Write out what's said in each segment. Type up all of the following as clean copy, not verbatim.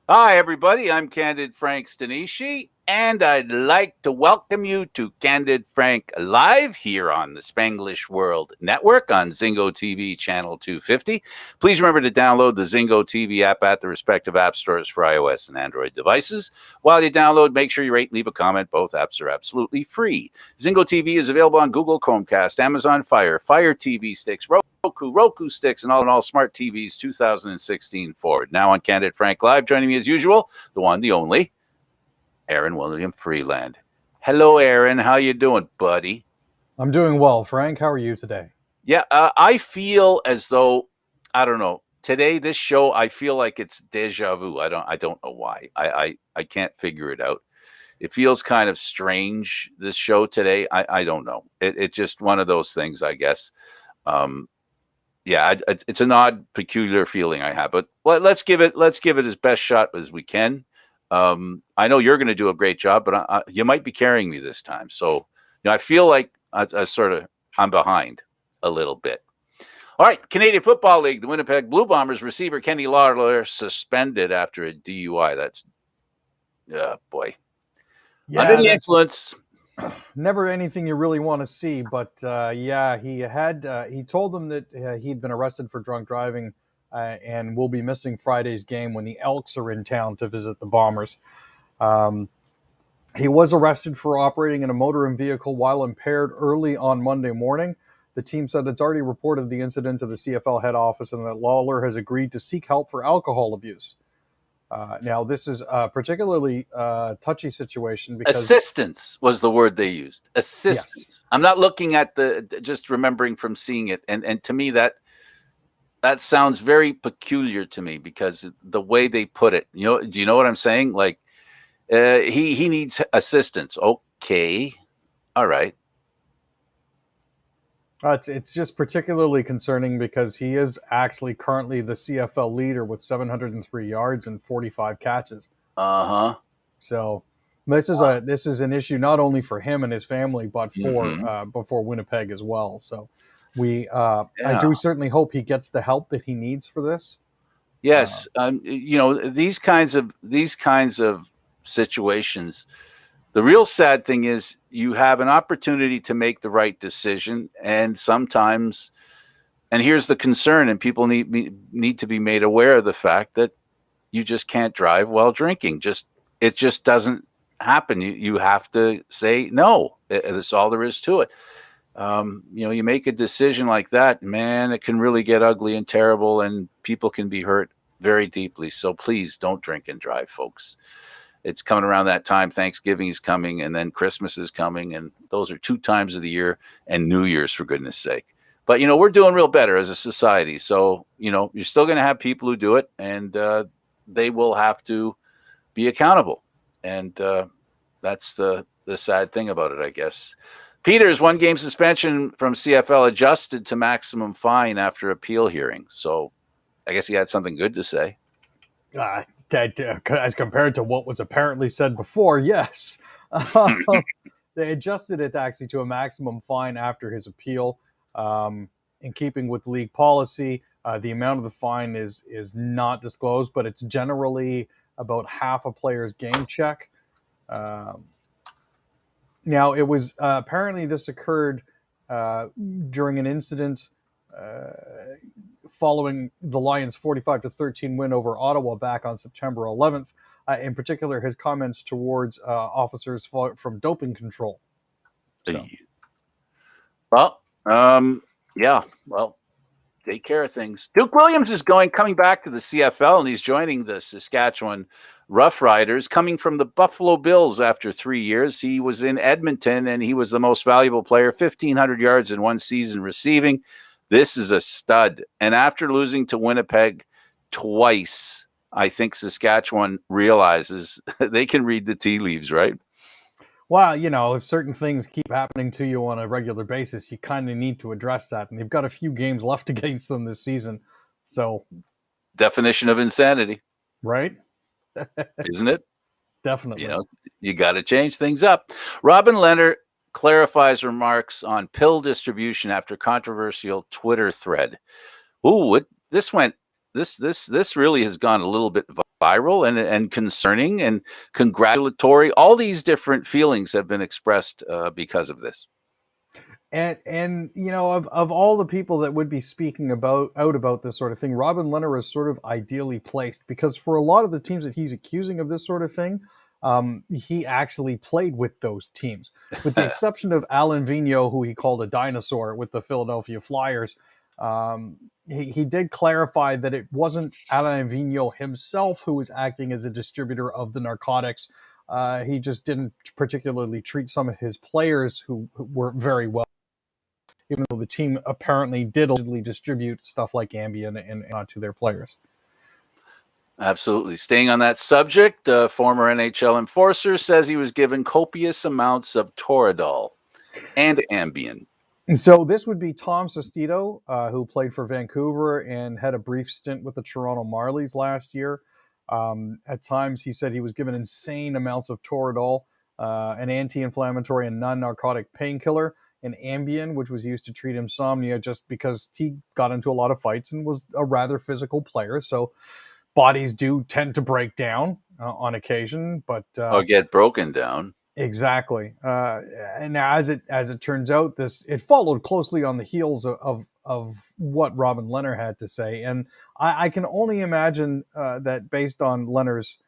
Hi, everybody. I'm Candid Frank Stanisci, and I'd like to welcome you to Candid Frank Live here on the Spanglish World Network on Zingo TV Channel 250. Please remember to download the Zingo TV app at the respective app stores for iOS and Android devices. While you download, make sure you rate and leave a comment. Both apps are absolutely free. Zingo TV is available on Google Chromecast, Amazon Fire, Fire TV sticks, Roku sticks, and all smart TVs 2016 forward. Now on Candid Frank Live, joining me as usual, the one, the only, Aaron William Freeland. Hello, Aaron. How you doing, buddy? I'm doing well, Frank. How are you today? Yeah, I feel as though, I don't know, today, this show, I feel like it's deja vu. I don't know why. I can't figure it out. It feels kind of strange, this show today. I don't know. It's just one of those things, I guess. Yeah, it's an odd, peculiar feeling I have, but let's give it as best shot as we can. I know you're going to do a great job, but you might be carrying me this time. So, I feel like I'm behind a little bit. All right, Canadian Football League, the Winnipeg Blue Bombers receiver Kenny Lawler suspended after a DUI. That's, boy, under the influence. Never anything you really want to see, but he told them that he'd been arrested for drunk driving and will be missing Friday's game when the Elks are in town to visit the Bombers. He was arrested for operating in a motoring vehicle while impaired early on Monday morning. The team said it's already reported the incident to the CFL head office and that Lawler has agreed to seek help for alcohol abuse. Now, this is a particularly touchy situation because assistance was the word they used. Assistance. Yes. I'm not looking at just remembering from seeing it. And to me, that sounds very peculiar to me because the way they put it, do you know what I'm saying? Like, he needs assistance. Okay. All right. It's just particularly concerning because he is actually currently the CFL leader with 703 yards and 45 catches. So this is an issue not only for him and his family, but for Winnipeg as well. So I do certainly hope he gets the help that he needs for this. Yes, these kinds of situations. The real sad thing is you have an opportunity to make the right decision, and sometimes, and here's the concern, and people need to be made aware of the fact that you just can't drive while drinking. It just doesn't happen. You have to say no. That's all there is to it. You make a decision like that, man, it can really get ugly and terrible, and people can be hurt very deeply. So please don't drink and drive, folks. It's coming around that time. Thanksgiving is coming, and then Christmas is coming, and those are 2 times of the year, and New Year's, for goodness sake. But, we're doing real better as a society. So, you're still going to have people who do it, and they will have to be accountable. And that's the sad thing about it, I guess. Peters, 1-game suspension from CFL adjusted to maximum fine after appeal hearing. So I guess he had something good to say. As compared to what was apparently said before, yes. They adjusted it actually to a maximum fine after his appeal. In keeping with league policy, the amount of the fine is not disclosed, but it's generally about half a player's game check. Now, it was apparently this occurred during an incident following the Lions' 45-13 win over Ottawa back on September 11th. In particular, his comments towards officers from doping control. So. Well, take care of things. Duke Williams is coming back to the CFL, and he's joining the Saskatchewan Roughriders, coming from the Buffalo Bills after 3 years. He was in Edmonton, and he was the most valuable player, 1,500 yards in one season receiving. This is a stud. And after losing to Winnipeg twice, I think Saskatchewan realizes they can read the tea leaves, right? Well, if certain things keep happening to you on a regular basis, you kind of need to address that. And they've got a few games left against them this season. So, definition of insanity. Right? Isn't it? Definitely. You got to change things up. Robin Leonard clarifies remarks on pill distribution after controversial Twitter thread. Ooh, this went this really has gone a little bit viral and concerning and congratulatory. All these different feelings have been expressed because of this. And of all the people that would be speaking about this sort of thing, Robin Leonard is sort of ideally placed, because for a lot of the teams that he's accusing of this sort of thing, he actually played with those teams, with the exception of Alan Vigneault, who he called a dinosaur with the Philadelphia Flyers. He did clarify that it wasn't Alain Vigneault himself who was acting as a distributor of the narcotics. He just didn't particularly treat some of his players who were very well, even though the team apparently did allegedly distribute stuff like Ambien and to their players. Absolutely. Staying on that subject, former NHL enforcer says he was given copious amounts of Toradol and Ambien. And so this would be Tom Sestito, who played for Vancouver and had a brief stint with the Toronto Marlies last year. At times, he said he was given insane amounts of Toradol, an anti-inflammatory and non-narcotic painkiller, and Ambien, which was used to treat insomnia, just because he got into a lot of fights and was a rather physical player. So bodies do tend to break down on occasion, but or get broken down. Exactly. And as it turns out, it followed closely on the heels of what Robin Leonard had to say, and I can only imagine that based on Leonard's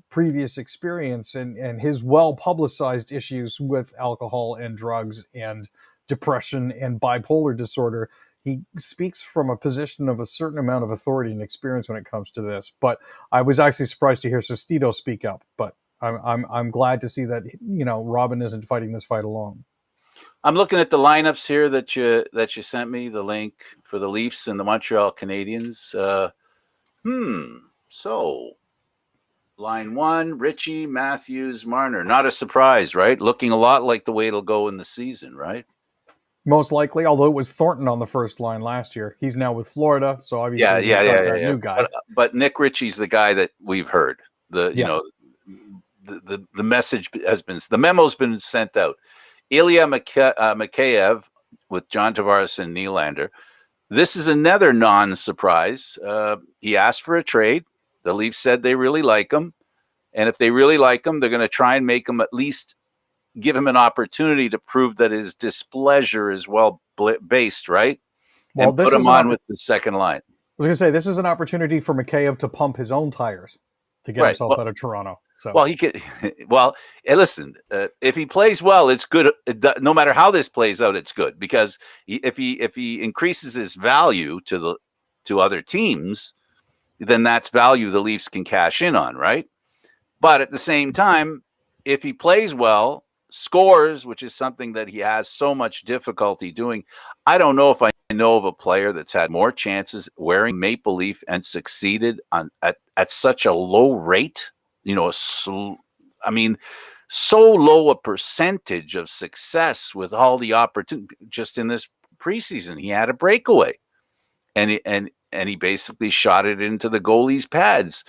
previous experience and his well-publicized issues with alcohol and drugs and depression and bipolar disorder, he speaks from a position of a certain amount of authority and experience when it comes to this. But I was actually surprised to hear Sestito speak up. But I'm glad to see that Robin isn't fighting this fight alone. I'm looking at the lineups here that you sent me, the link for the Leafs and the Montreal Canadiens. So line 1, Ritchie, Matthews, Marner. Not a surprise, right? Looking a lot like the way it'll go in the season, right? Most likely, although it was Thornton on the first line last year. He's now with Florida, so obviously new guy. But Nick Ritchie's the guy that we've heard. The message has been, the memo's been sent out. Ilya Mikheyev with John Tavares and Nylander. This is another non-surprise. He asked for a trade. The Leafs said they really like him. And if they really like him, they're going to try and make him, at least give him an opportunity to prove that his displeasure is well based, right? Well, and put him on with the second line. I was going to say, this is an opportunity for Mikheyev to pump his own tires to get himself out of Toronto. So. Well, he could. Well, listen. If he plays well, it's good. No matter how this plays out, it's good, because if he increases his value to other teams, then that's value the Leafs can cash in on, right? But at the same time, if he plays well, scores, which is something that he has so much difficulty doing, I don't know if I know of a player that's had more chances wearing Maple Leaf and succeeded at such a low rate. So low a percentage of success with all the opportunity. Just in this preseason, he had a breakaway, and he basically shot it into the goalie's pads.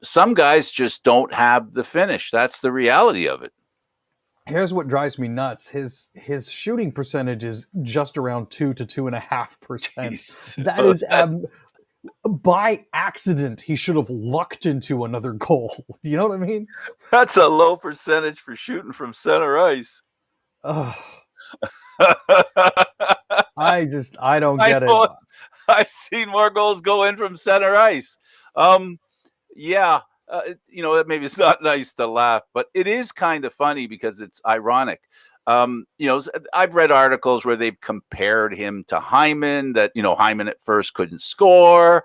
Some guys just don't have the finish. That's the reality of it. Here's what drives me nuts. His shooting percentage is just around 2 to 2.5%. That is by accident. He should have lucked into another goal. Do you know what I mean? That's a low percentage for shooting from center ice. I don't get it. I've seen more goals go in from center ice. Maybe it's not nice to laugh, but it is kind of funny because it's ironic. I've read articles where they've compared him to Hyman, that, Hyman at first couldn't score,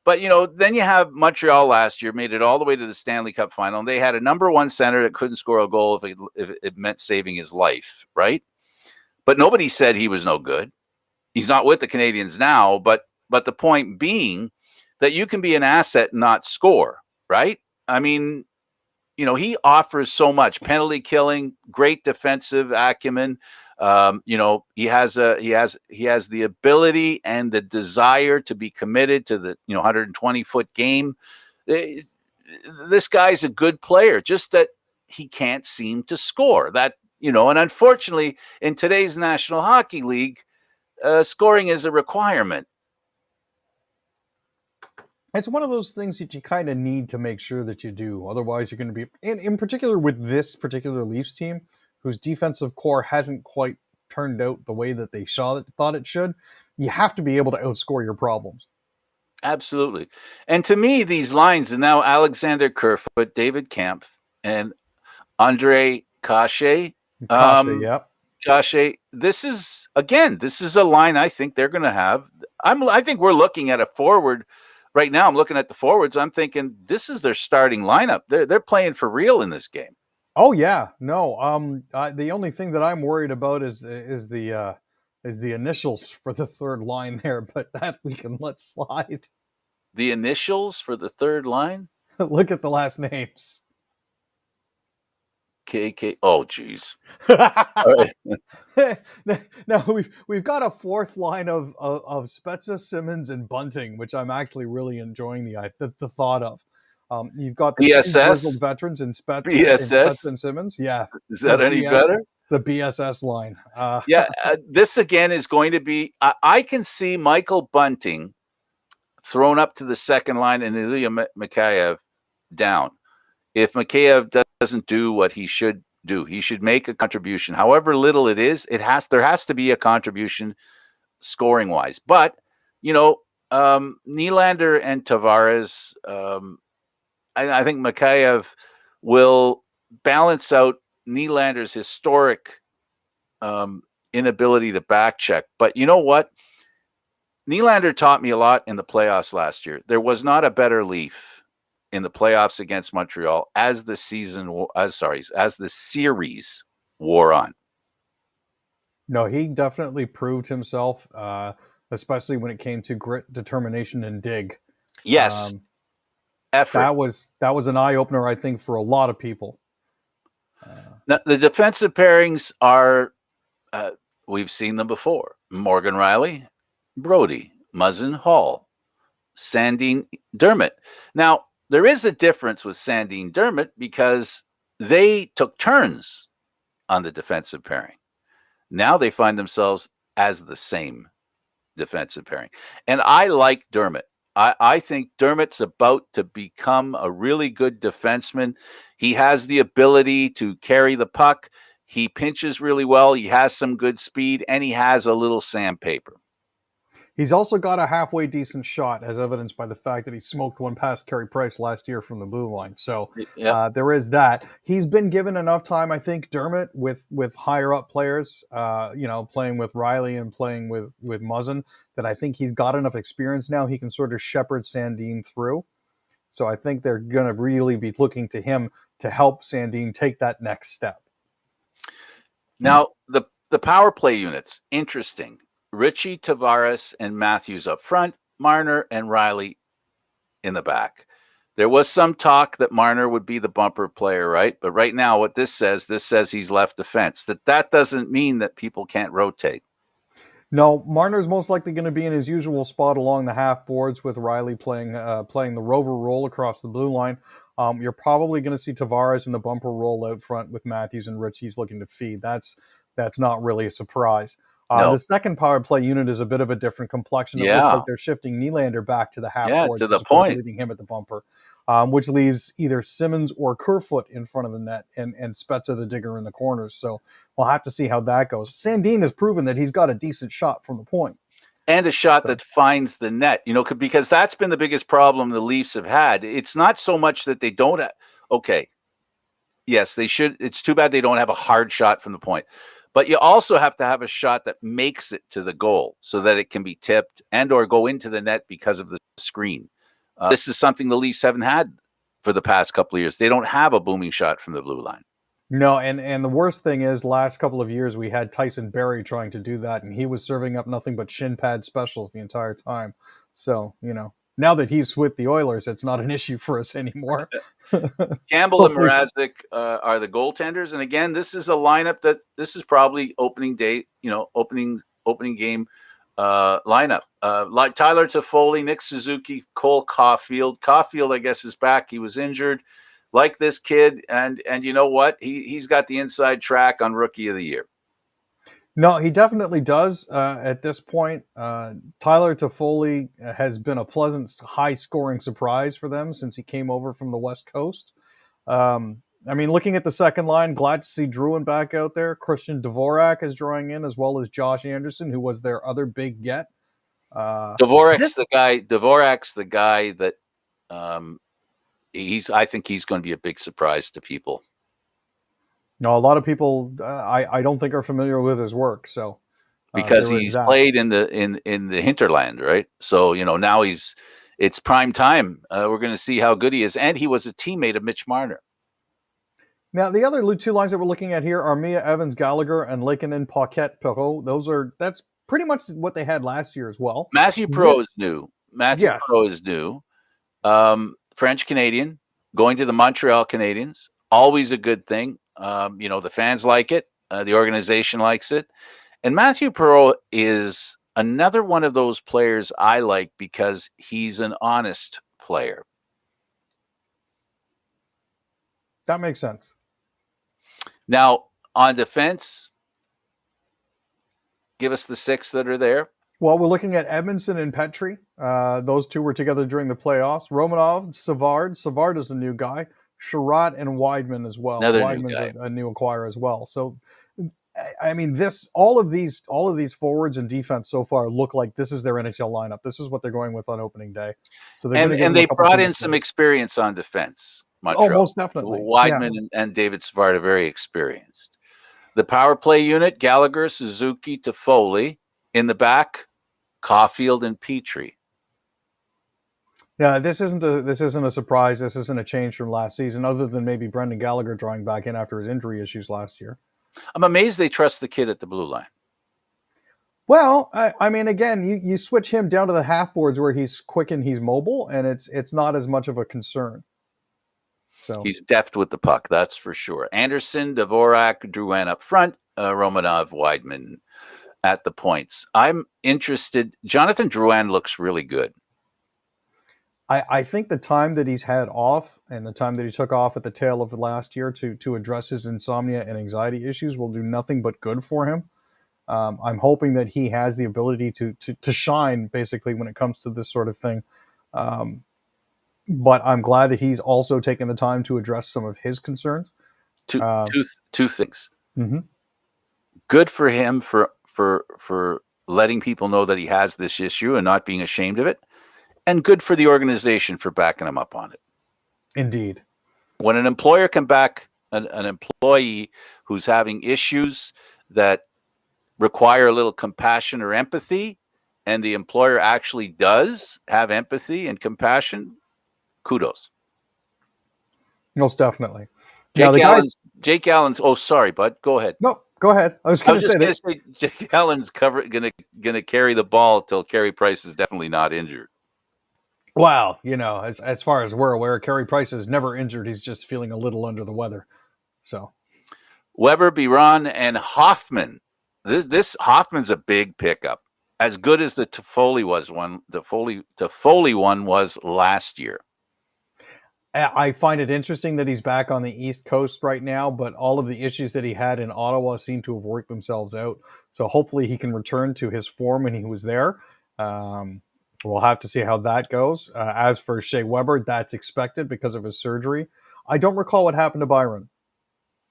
but, then you have Montreal last year, made it all the way to the Stanley Cup final. And they had a number one center that couldn't score a goal if it meant saving his life, right? But nobody said he was no good. He's not with the Canadiens now, but the point being that you can be an asset and not score, right? I mean, he offers so much: penalty killing, great defensive acumen. He has the ability and the desire to be committed to the 120-foot game. This guy's a good player, just that he can't seem to score. That and unfortunately, in today's National Hockey League, scoring is a requirement. It's one of those things that you kind of need to make sure that you do. Otherwise, you're going to be, in particular with this particular Leafs team, whose defensive core hasn't quite turned out the way that they thought it should. You have to be able to outscore your problems. Absolutely. And to me, these lines, and now Alexander Kerfoot, David Kampf, and Andre Cachet. Yeah. Cachet, this is a line I think they're going to have. I think we're looking at a forward right now. I'm looking at the forwards. I'm thinking this is their starting lineup. They're playing for real in this game. Oh yeah, no. The only thing that I'm worried about is the initials for the third line there, but that we can let slide. The initials for the third line? Look at the last names. KK. Oh, geez. Now we've got a fourth line of Spezza, Simmons, and Bunting, which I'm actually really enjoying the thought of. You've got the BSS veterans in BSS and Simmons. Yeah, is that any better? The BSS line. This again is going to be. I can see Michael Bunting thrown up to the second line and Ilya Mikheyev down. If Mikheyev doesn't do what he should do, he should make a contribution. However little it is, there has to be a contribution scoring wise. But Nylander and Tavares, I think Mikheyev will balance out Nylander's historic inability to back check. But you know what? Nylander taught me a lot in the playoffs last year. There was not a better Leaf in the playoffs against Montreal as the series wore on. No, he definitely proved himself, especially when it came to grit, determination, and dig. Yes, effort. That was an eye opener, I think, for a lot of people. Now, the defensive pairings are we've seen them before: Morgan Rielly, Brody, Muzzin, Hall, Sandin, Dermott. Now, there is a difference with Sandin Dermott because they took turns on the defensive pairing. Now they find themselves as the same defensive pairing. And I like Dermott. I think Dermott's about to become a really good defenseman. He has the ability to carry the puck. He pinches really well. He has some good speed, and he has a little sandpaper. He's also got a halfway decent shot, as evidenced by the fact that he smoked one past Carey Price last year from the blue line. So there is that. He's been given enough time, I think, Dermott, with higher up players, playing with Rielly and playing with Muzzin, that I think he's got enough experience now. He can sort of shepherd Sandin through. So I think they're going to really be looking to him to help Sandin take that next step. Now, the power play units, interesting. Ritchie, Tavares, and Matthews up front, Marner and Rielly in the back. There was some talk that Marner would be the bumper player, right? But right now what this says he's left defense. That doesn't mean that people can't rotate. No, Marner's most likely going to be in his usual spot along the half boards with Rielly playing the rover role across the blue line. You're probably going to see Tavares in the bumper role out front with Matthews and Ritchie's looking to feed. That's not really a surprise. No. The second power play unit is a bit of a different complexion. It looks like they're shifting Nylander back to the half boards to the point, leaving him at the bumper, which leaves either Simmons or Kerfoot in front of the net and Spezza the digger in the corners. So we'll have to see how that goes. Sandin has proven that he's got a decent shot from the point. And a shot that finds the net, because that's been the biggest problem the Leafs have had. It's not so much that they don't have, okay, yes, they should. It's too bad they don't have a hard shot from the point. But you also have to have a shot that makes it to the goal so that it can be tipped and or go into the net because of the screen. This is something the Leafs haven't had for the past couple of years. They don't have a booming shot from the blue line. No, and the worst thing is, last couple of years we had Tyson Barrie trying to do that, and he was serving up nothing but shin pad specials the entire time. So, now that he's with the Oilers, it's not an issue for us anymore. Campbell and Mrazek are the goaltenders. And again, this is a lineup this is probably opening day, opening game lineup. Like Tyler Toffoli, Nick Suzuki, Cole Caulfield. Caulfield, I guess, is back. He was injured. Like this kid. And you know what? He's got the inside track on Rookie of the Year. No, he definitely does. At this point, Tyler Toffoli has been a pleasant, high-scoring surprise for them since he came over from the West Coast. I mean, looking at the second line, glad to see Druin back out there. Christian Dvorak is drawing in, as well as Josh Anderson, who was their other big get. Dvorak's the guy that I think he's going to be a big surprise to people. No, a lot of people I don't think are familiar with his work. So because he's played in the hinterland, right? So now it's prime time. We're going to see how good he is, and he was a teammate of Mitch Marner. Now, the other two lines that we're looking at here are Mia Evans Gallagher and Lakeinen Paquette Perreault. That's pretty much what they had last year as well. Matthew Perreault is new. Perreault is new. French Canadian, going to the Montreal Canadiens. Always a good thing. The fans like it. The organization likes it. And Matthew Perreault is another one of those players I like because he's an honest player. That makes sense. Now, on defense, give us the six that are there. Well, we're looking at Edmondson and Petrie. Those two were together during the playoffs. Romanov, Savard. Savard is a new guy. Sherratt and Weidman as well. Weidman's a new acquire as well. So, I mean, all of these forwards and defense so far look like this is their NHL lineup. This is what they're going with on opening day. So they brought in some experience on defense. Montreal. Oh, most definitely. Weidman and David Savard are very experienced. The power play unit: Gallagher, Suzuki, Toffoli. In the back, Caulfield and Petrie. Yeah, this isn't a surprise. This isn't a change from last season, other than maybe Brendan Gallagher drawing back in after his injury issues last year. I'm amazed they trust the kid at the blue line. Well, I mean, again, you switch him down to the half boards where he's quick and he's mobile, and it's not as much of a concern. So he's deft with the puck, that's for sure. Anderson, Dvorak, Drouin up front, Romanov, Weidman at the points. I'm interested. Jonathan Drouin looks really good. I think the time that he's had off and the time that he took off at the tail of the last year to address his insomnia and anxiety issues will do nothing but good for him. I'm hoping that he has the ability to shine, basically, when it comes to this sort of thing. But I'm glad that he's also taken the time to address some of his concerns. Two things. Mm-hmm. Good for him for letting people know that he has this issue and not being ashamed of it. And good for the organization for backing him up on it. Indeed. When an employer can back an employee who's having issues that require a little compassion or empathy, and the employer actually does have empathy and compassion, kudos. Most definitely. Jake Allen's. Oh, sorry, bud. Go ahead. No, go ahead. I was going to say Jake Allen's gonna carry the ball till Carey Price is definitely not injured. Wow, as far as we're aware, Carey Price is never injured. He's just feeling a little under the weather. So, Weber, Biron, and Hoffman. This Hoffman's a big pickup. As good as the Toffoli one was last year. I find it interesting that he's back on the East Coast right now, but all of the issues that he had in Ottawa seem to have worked themselves out. So hopefully he can return to his form when he was there. We'll have to see how that goes. As for Shea Weber, that's expected because of his surgery. I don't recall what happened to Byron.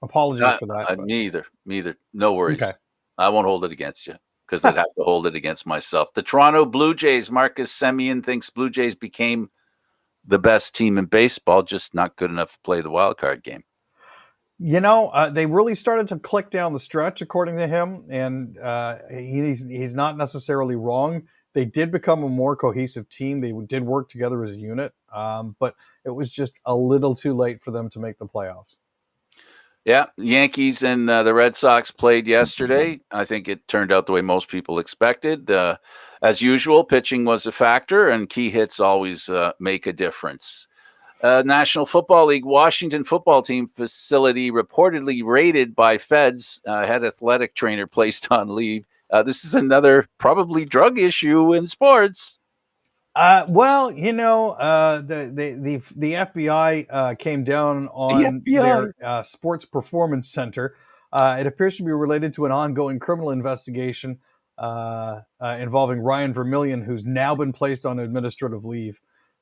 Apologies for that. Me either. No worries. Okay. I won't hold it against you because I'd have to hold it against myself. The Toronto Blue Jays, Marcus Semien thinks Blue Jays became the best team in baseball, just not good enough to play the wild card game. They really started to click down the stretch, according to him, and he's not necessarily wrong. They did become a more cohesive team. They did work together as a unit, but it was just a little too late for them to make the playoffs. Yeah, Yankees and the Red Sox played yesterday. I think it turned out the way most people expected. As usual, pitching was a factor, and key hits always make a difference. National Football League, Washington football team facility reportedly raided by feds, head athletic trainer placed on leave. This is another probably drug issue in sports. The FBI came down on their sports performance center It appears to be related to an ongoing criminal investigation involving Ryan Vermillion, who's now been placed on administrative leave.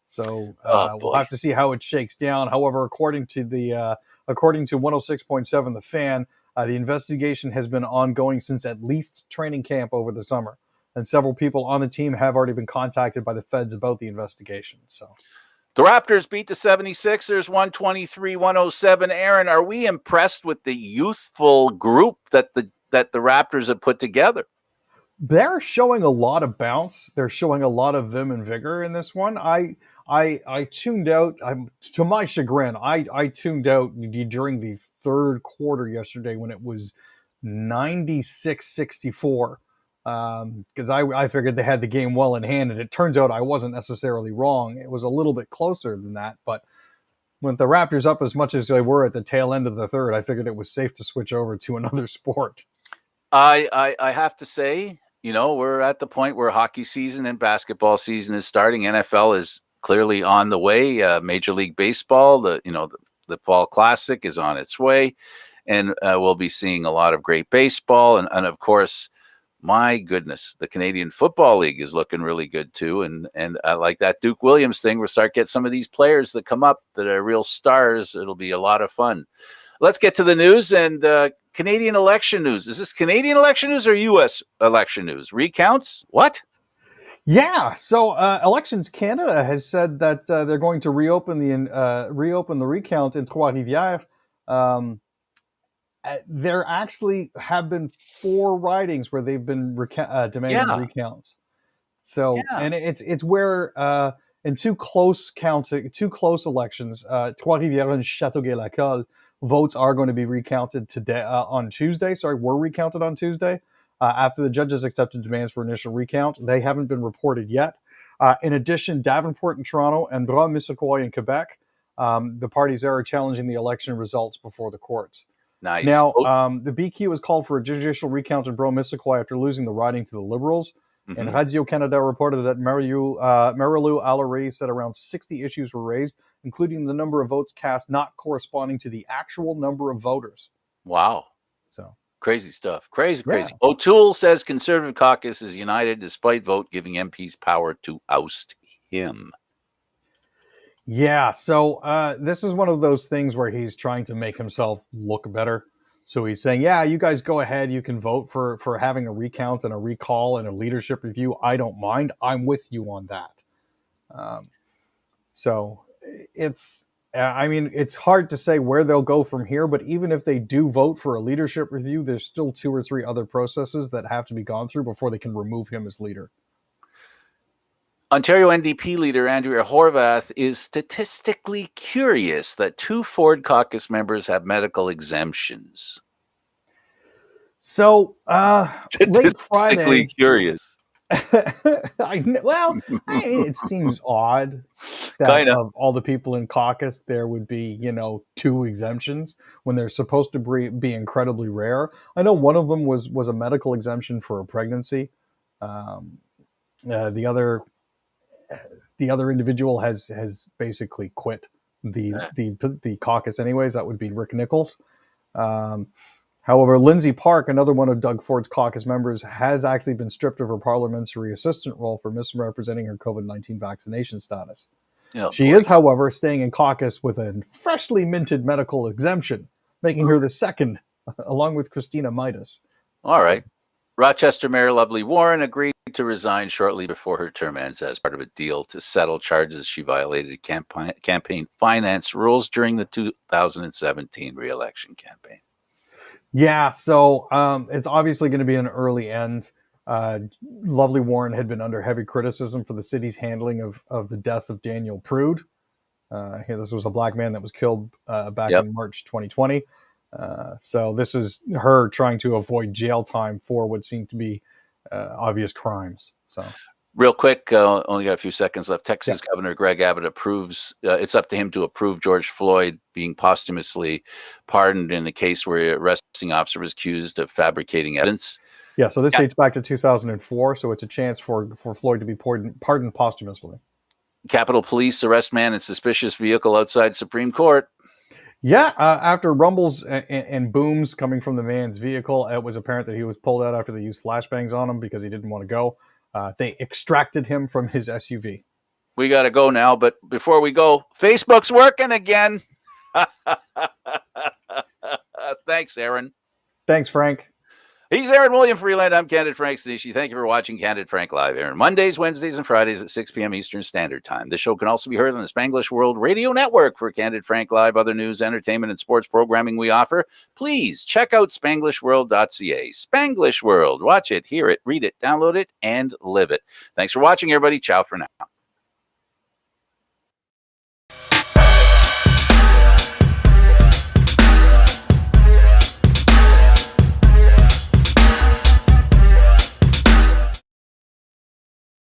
So we'll have to see how it shakes down. However, according to 106.7 The Fan, the investigation has been ongoing since at least training camp over the summer, and several people on the team have already been contacted by the feds about the investigation. So, the Raptors beat the 76ers 123-107. Aaron, are we impressed with the youthful group that the Raptors have put together? They're showing a lot of bounce. They're showing a lot of vim and vigor in this one. I tuned out. To my chagrin, I tuned out during the third quarter yesterday when it was 96-64 because I figured they had the game well in hand, and it turns out I wasn't necessarily wrong. It was a little bit closer than that, but with the Raptors up as much as they were at the tail end of the third, I figured it was safe to switch over to another sport. I have to say, we're at the point where hockey season and basketball season is starting. NFL is clearly on the way. Major League Baseball, the Fall Classic is on its way, and we'll be seeing a lot of great baseball. And of course, my goodness, the Canadian Football League is looking really good too. And like that Duke Williams thing, we'll start getting some of these players that come up that are real stars. It'll be a lot of fun. Let's get to the news and Canadian election news. Is this Canadian election news or U.S. election news? Recounts? What? Yeah. So Elections Canada has said that they're going to reopen the recount in Trois-Rivières. There actually have been 4 ridings where they've been demanding recounts. So, and it's where in two close elections, Trois-Rivières and Châteauguay-Lacolle, votes are going to be recounted today on Tuesday. Were recounted on Tuesday after the judges accepted demands for initial recount. They haven't been reported yet. In addition, Davenport in Toronto and Bras-Missisquoi in Quebec, the parties there are challenging the election results before the courts. Nice. Now, the BQ has called for a judicial recount in Bras-Missisquoi after losing the riding to the Liberals. Mm-hmm. And Radio-Canada reported that Marilou Allery said around 60 issues were raised, including the number of votes cast not corresponding to the actual number of voters. Wow. So crazy stuff. Crazy. O'Toole says Conservative caucus is united despite vote giving MPs power to oust him. Yeah, so this is one of those things where he's trying to make himself look better. So he's saying, yeah, you guys go ahead. You can vote for having a recount and a recall and a leadership review. I don't mind. I'm with you on that. So it's hard to say where they'll go from here. But even if they do vote for a leadership review, there's still 2 or 3 other processes that have to be gone through before they can remove him as leader. Ontario NDP leader Andrea Horwath is statistically curious that 2 Ford caucus members have medical exemptions. So, late Friday. Statistically curious. It seems odd that of all the people in caucus, there would be, 2 exemptions when they're supposed to be incredibly rare. I know one of them was a medical exemption for a pregnancy. The other individual has basically quit the caucus anyways. That would be Rick Nichols. However, Lindsay Park, another one of Doug Ford's caucus members, has actually been stripped of her parliamentary assistant role for misrepresenting her COVID-19 vaccination status. She is, however, staying in caucus with a freshly minted medical exemption, making her the second, along with Christina Midas. All right. Rochester Mayor Lovely Warren agreed to resign shortly before her term ends as part of a deal to settle charges she violated campaign finance rules during the 2017 re-election campaign. Yeah, so it's obviously going to be an early end. Lovely Warren had been under heavy criticism for the city's handling of the death of Daniel Prude. This was a black man that was killed back in March 2020. So this is her trying to avoid jail time for what seemed to be obvious crimes. So, real quick, only got a few seconds left. Texas Governor Greg Abbott approves. It's up to him to approve George Floyd being posthumously pardoned in a case where an arresting officer was accused of fabricating evidence. Yeah, so this dates back to 2004. So it's a chance for Floyd to be pardoned posthumously. Capitol Police arrest man in suspicious vehicle outside Supreme Court. Yeah, after rumbles and booms coming from the man's vehicle, it was apparent that he was pulled out after they used flashbangs on him because he didn't want to go. They extracted him from his SUV. We got to go now, but before we go, Facebook's working again. Thanks, Aaron. Thanks, Frank. He's Aaron William Freeland. I'm Candid Frank Stanisci. Thank you for watching Candid Frank Live, Aaron. Mondays, Wednesdays, and Fridays at 6 p.m. Eastern Standard Time. This show can also be heard on the Spanglish World Radio Network. For Candid Frank Live, other news, entertainment, and sports programming we offer, please check out SpanglishWorld.ca. Spanglish World. Watch it, hear it, read it, download it, and live it. Thanks for watching, everybody. Ciao for now.